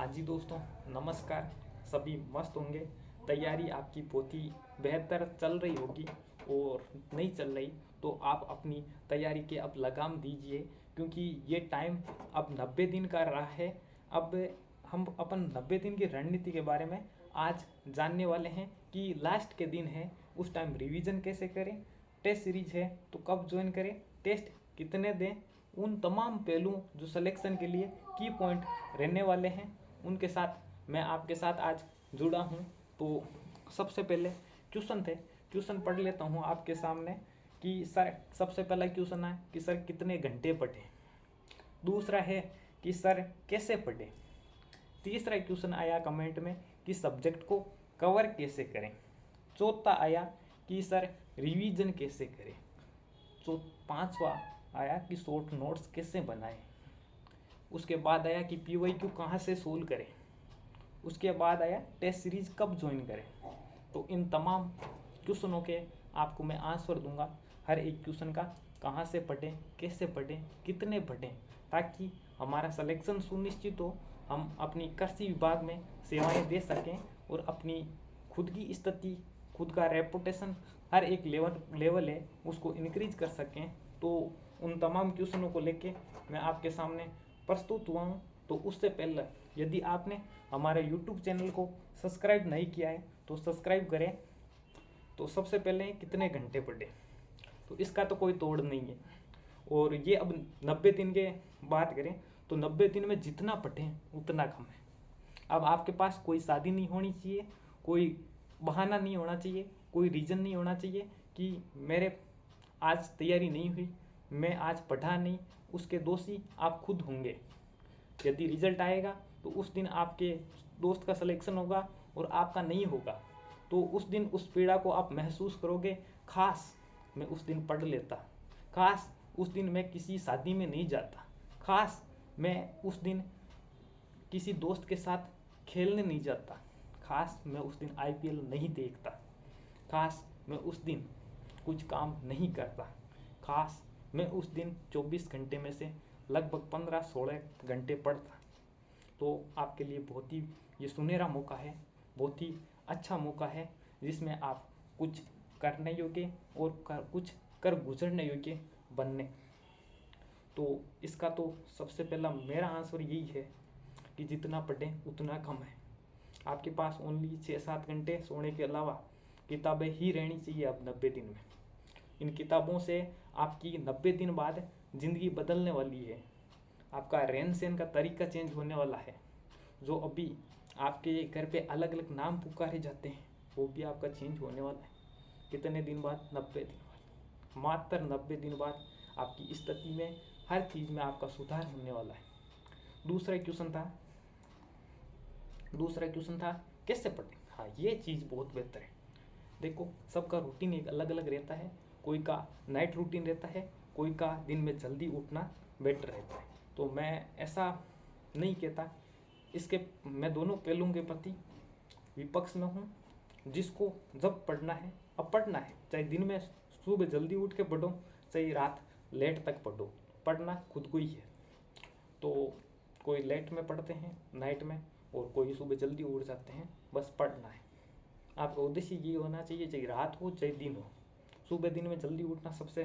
हाँ जी दोस्तों, नमस्कार। सभी मस्त होंगे। तैयारी आपकी बहुत ही बेहतर चल रही होगी, और नहीं चल रही तो आप अपनी तैयारी के अब लगाम दीजिए, क्योंकि ये टाइम अब 90 दिन का रहा है। अब हम अपन 90 दिन की रणनीति के बारे में आज जानने वाले हैं कि लास्ट के दिन है, उस टाइम रिवीजन कैसे करें, टेस्ट सीरीज है तो कब ज्वाइन करें, टेस्ट कितने दें, उन तमाम पहलुओं जो सिलेक्शन के लिए की पॉइंट रहने वाले हैं उनके साथ मैं आपके साथ आज जुड़ा हूँ। तो सबसे पहले क्वेश्चन थे, क्वेश्चन पढ़ लेता हूँ आपके सामने कि सर, सबसे पहला क्वेश्चन है कि सर कितने घंटे पढ़ें। दूसरा है कि सर कैसे पढ़ें। तीसरा क्वेश्चन आया कमेंट में कि सब्जेक्ट को कवर कैसे करें। चौथा आया कि सर रिवीजन कैसे करें। पांचवा आया कि शॉर्ट नोट्स कैसे बनाएं। उसके बाद आया कि PYQ कहाँ से सोल्व करें। उसके बाद आया टेस्ट सीरीज कब ज्वाइन करें। तो इन तमाम क्वेश्चनों के आपको मैं आंसर दूंगा, हर एक क्वेश्चन का, कहाँ से पढ़ें, कैसे पढ़ें, कितने पढ़ें, ताकि हमारा सिलेक्शन सुनिश्चित हो, हम अपनी कृषि विभाग में सेवाएं दे सकें और अपनी खुद की स्थिति, खुद का रेपुटेशन, हर एक लेवल है उसको इंक्रीज कर सकें। तो उन तमाम क्वेश्चनों को लेके मैं आपके सामने प्रस्तुत हुआ हूँ। तो उससे पहले यदि आपने हमारे YouTube चैनल को सब्सक्राइब नहीं किया है तो सब्सक्राइब करें। तो सबसे पहले कितने घंटे पढ़े, तो इसका तो कोई तोड़ नहीं है। और ये अब 90 दिन के बात करें तो 90 दिन में जितना पढ़ें उतना कम है। अब आपके पास कोई शादी नहीं होनी चाहिए, कोई बहाना नहीं होना चाहिए, कोई रीज़न नहीं होना चाहिए कि मेरे आज तैयारी नहीं हुई, मैं आज पढ़ा नहीं। उसके दोषी आप खुद होंगे। यदि रिजल्ट आएगा तो उस दिन आपके दोस्त का सिलेक्शन होगा और आपका नहीं होगा, तो उस दिन उस पीड़ा को आप महसूस करोगे। खास मैं उस दिन पढ़ लेता, खास उस दिन मैं किसी शादी में नहीं जाता, खास मैं उस दिन किसी दोस्त के साथ खेलने नहीं जाता, खास मैं उस दिन IPL नहीं देखता, खास मैं उस दिन कुछ काम नहीं करता, खास मैं उस दिन 24 घंटे में से लगभग 15-16 घंटे पढ़ता। तो आपके लिए बहुत ही ये सुनहरा मौका है, बहुत ही अच्छा मौका है, जिसमें आप कुछ करने योग्य और कुछ कर गुजरने योग्य बनने। तो इसका तो सबसे पहला मेरा आंसर यही है कि जितना पढ़ें उतना कम है। आपके पास ओनली 6-7 घंटे सोने के अलावा किताबें ही रहनी चाहिए अब 90 दिन में। इन किताबों से आपकी 90 दिन बाद ज़िंदगी बदलने वाली है। आपका रहन सहन का तरीका चेंज होने वाला है। जो अभी आपके घर पे अलग अलग नाम पुकारे जाते हैं वो भी आपका चेंज होने वाला है। कितने दिन बाद? 90 दिन बाद। मात्र 90 दिन बाद आपकी स्थिति में, हर चीज़ में आपका सुधार होने वाला है। दूसरा क्वेश्चन था कैसे पढ़ें। हाँ, ये चीज़ बहुत बेहतर है। देखो, सबका रूटीन एक अलग अलग रहता है। कोई का नाइट रूटीन रहता है, कोई का दिन में जल्दी उठना बेटर रहता है। तो मैं ऐसा नहीं कहता, इसके मैं दोनों पहलुओं के प्रति विपक्ष में हूँ। जिसको जब पढ़ना है अब पढ़ना है, चाहे दिन में सुबह जल्दी उठ के पढ़ो, चाहे रात लेट तक पढ़ो, पढ़ना खुद को ही है। तो कोई लेट में पढ़ते हैं नाइट में, और कोई सुबह जल्दी उठ जाते हैं, बस पढ़ना है। आपका उद्देश्य ये होना चाहिए, चाहे रात हो चाहे दिन हो। सुबह दिन में जल्दी उठना सबसे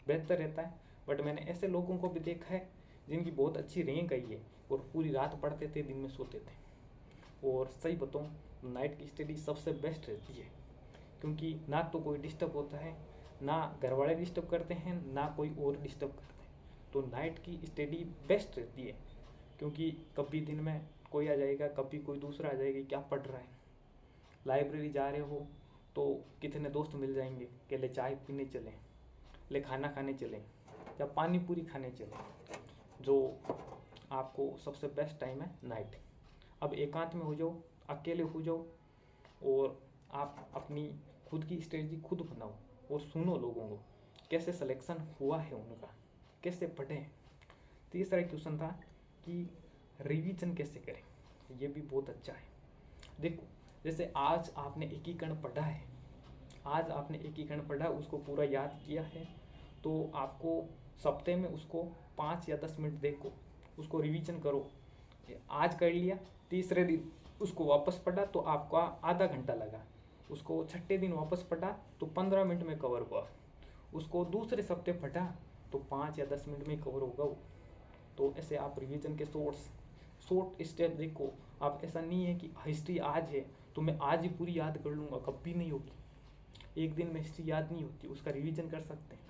बेहतर रहता है। बट मैंने ऐसे लोगों को भी देखा है जिनकी बहुत अच्छी रैंक आई है और पूरी रात पढ़ते थे, दिन में सोते थे। और सही बताऊँ, नाइट की स्टडी सबसे बेस्ट रहती है, क्योंकि ना तो कोई डिस्टर्ब होता है, ना घर वाले डिस्टर्ब करते हैं, ना कोई और डिस्टर्ब करते हैं। तो नाइट की स्टडी बेस्ट रहती है, क्योंकि कभी दिन में कोई आ जाएगा, कभी कोई दूसरा आ जाएगा, क्या पढ़ रहा है। लाइब्रेरी जा रहे हो तो कितने दोस्त मिल जाएंगे कि ले चाय पीने चलें, ले खाना खाने चलें, या पानी पूरी खाने चलें। जो आपको सबसे बेस्ट टाइम है नाइट। अब एकांत में हो जाओ, अकेले हो जाओ, और आप अपनी खुद की स्ट्रेटजी खुद बनाओ और सुनो लोगों को कैसे सिलेक्शन हुआ है उनका, कैसे पढ़ें। तीसरा क्वेश्चन था कि रिवीजन कैसे करें। ये भी बहुत अच्छा है। देखो, जैसे आज आपने एकीकरण पढ़ा है, आज आपने एकीकरण पढ़ा, उसको पूरा याद किया है, तो आपको सप्ताह में उसको 5 या 10 मिनट देखो, उसको रिवीजन करो। आज कर लिया, तीसरे दिन उसको वापस पढ़ा तो आपका आधा घंटा लगा, उसको छठे दिन वापस पढ़ा तो 15 मिनट में कवर हुआ, उसको दूसरे सप्ताह पढ़ा तो 5 या 10 मिनट में कवर होगा वो। तो ऐसे आप रिवीजन के शॉर्ट स्टेप देखो। आप ऐसा नहीं है कि हिस्ट्री आज है तो मैं आज ही पूरी याद कर लूँगा, कभी नहीं होगी। एक दिन में हिस्ट्री याद नहीं होती, उसका रिवीजन कर सकते हैं।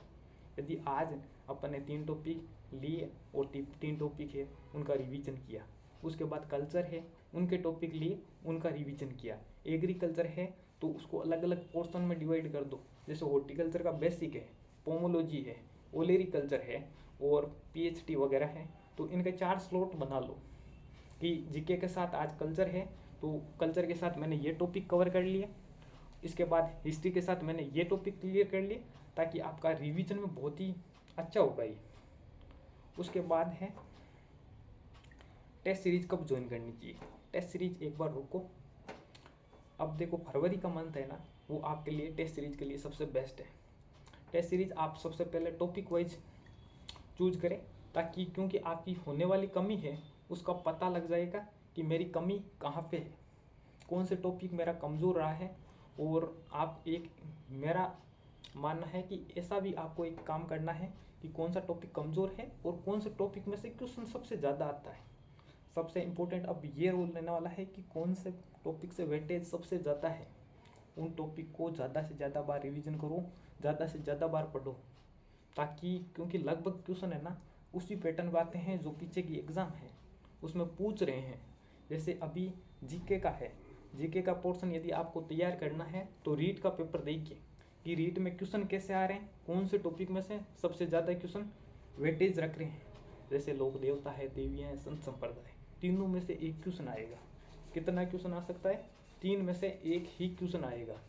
यदि आज अपन ने 3 टॉपिक लिए और 3 टॉपिक है उनका रिवीजन किया, उसके बाद कल्चर है उनके टॉपिक लिए उनका रिवीजन किया, एग्रीकल्चर है तो उसको अलग अलग पोर्शन में डिवाइड कर दो। जैसे हॉर्टिकल्चर का बेसिक है, पोमोलॉजी है, ओलेरिकल्चर है और पीएचडी वगैरह है, तो इनके 4 स्लॉट बना लो कि जीके के साथ आज कल्चर है तो कल्चर के साथ मैंने ये टॉपिक कवर कर लिया, इसके बाद हिस्ट्री के साथ मैंने ये टॉपिक क्लियर कर लिए, ताकि आपका रिवीजन में बहुत ही अच्छा होगा ये। उसके बाद है टेस्ट सीरीज कब ज्वाइन करनी चाहिए। टेस्ट सीरीज एक बार रुको, अब देखो फरवरी का मंथ है ना, वो आपके लिए टेस्ट सीरीज के लिए सबसे बेस्ट है। टेस्ट सीरीज आप सबसे पहले टॉपिक वाइज चूज करें, ताकि क्योंकि आपकी होने वाली कमी है उसका पता लग जाएगा कि मेरी कमी कहाँ पे है, कौन से टॉपिक मेरा कमज़ोर रहा है। और आप एक मेरा मानना है कि ऐसा भी आपको एक काम करना है कि कौन सा टॉपिक कमज़ोर है और कौन से टॉपिक में से क्वेश्चन सबसे ज़्यादा आता है। सबसे इम्पोर्टेंट अब ये रोल लेने वाला है कि कौन से टॉपिक से वेटेज सबसे ज़्यादा है, उन टॉपिक को ज़्यादा से ज़्यादा बार रिवीजन करो, ज़्यादा से ज़्यादा बार पढ़ो, ताकि क्योंकि लगभग क्वेश्चन है ना उसी पैटर्न में आते हैं जो पीछे की एग्ज़ाम है उसमें पूछ रहे हैं। जैसे अभी जीके का है, जीके का पोर्शन यदि आपको तैयार करना है तो रीट का पेपर देखिए कि रीट में क्वेश्चन कैसे आ रहे हैं, कौन से टॉपिक में से सबसे ज़्यादा क्वेश्चन वेटेज रख रहे हैं। जैसे लोक देवता है, देवियाँ हैं, संत संप्रदाय, तीनों में से एक क्वेश्चन आएगा। कितना क्वेश्चन आ सकता है? 3 में से एक ही क्वेश्चन आएगा।